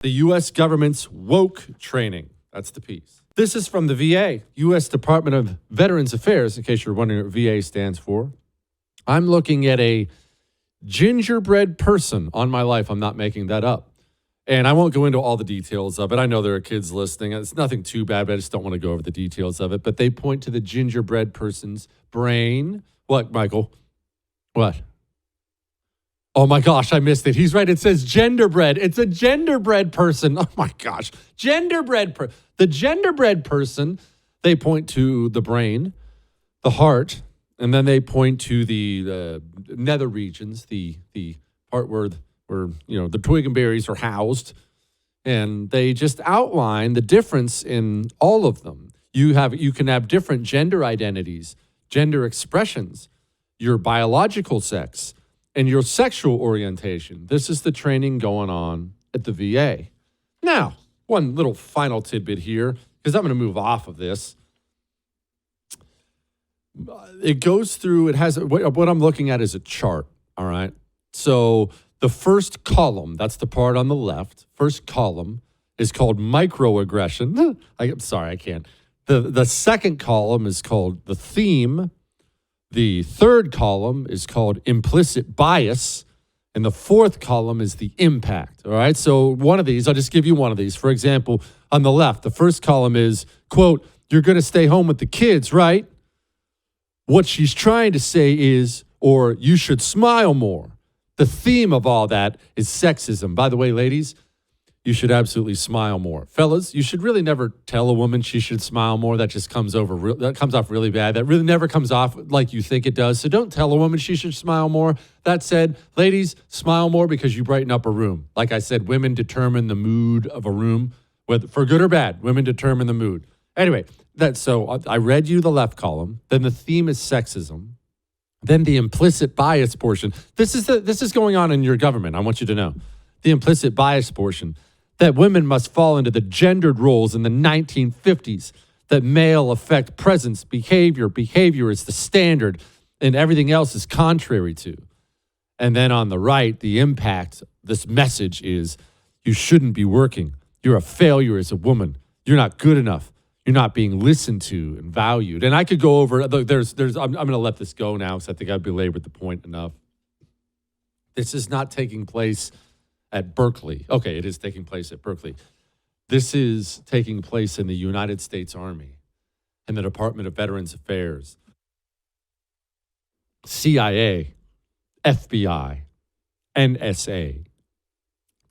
The U.S. government's woke training. That's the piece. This is from the VA, U.S. Department of Veterans Affairs, in case you're wondering what VA stands for. I'm looking at a gingerbread person on my life. I'm not making that up. And I won't go into all the details of it. I know there are kids listening. It's nothing too bad, but I just don't want to go over the details of it. But they point to the gingerbread person's brain. What, Michael? What? Oh my gosh, I missed it. He's right. It says genderbread. It's a genderbread person. Oh my gosh. Genderbread. The genderbread person, they point to the brain, the heart, and then they point to the nether regions, the part where the twig and berries are housed. And they just outline the difference in all of them. You can have different gender identities, gender expressions, your biological sex, and your sexual orientation. This is the training going on at the VA. Now, one little final tidbit here, because I'm going to move off of this. It goes through, it has, what I'm looking at is a chart, all right? So the first column, that's the part on the left, first column is called microaggression. I'm sorry, I can't. The second column is called the theme. The third column is called implicit bias, and the fourth column is the impact, all right? So one of these, I'll just give you one of these. For example, on the left, the first column is, quote, you're going to stay home with the kids, right? What she's trying to say is, or you should smile more. The theme of all that is sexism. By the way, ladies, you should absolutely smile more. Fellas, you should really never tell a woman she should smile more. That just comes off really bad. That really never comes off like you think it does. So don't tell a woman she should smile more. That said, ladies, smile more because you brighten up a room. Like I said, women determine the mood of a room, whether for good or bad. Women determine the mood. Anyway, so I read you the left column. Then the theme is sexism. Then the implicit bias portion. This is going on in your government. I want you to know. The implicit bias portion. That women must fall into the gendered roles in the 1950s, that male affect presence, behavior is the standard, and everything else is contrary to. And then on the right, the impact, this message is, you shouldn't be working. You're a failure as a woman. You're not good enough. You're not being listened to and valued. And I could go over, I'm going to let this go now because I think I've belabored the point enough. This is not taking place at Berkeley. Okay, it is taking place at Berkeley. This is taking place in the United States Army, in the Department of Veterans Affairs, CIA, FBI, NSA.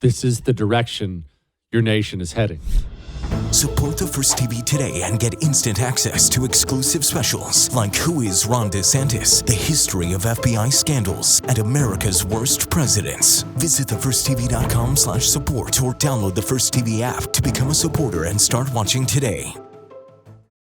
This is the direction your nation is heading. Support the First TV today and get instant access to exclusive specials like Who is Ron DeSantis, the history of FBI scandals, and America's worst presidents. Visit thefirsttv.com/support or download the First TV app to become a supporter and start watching today.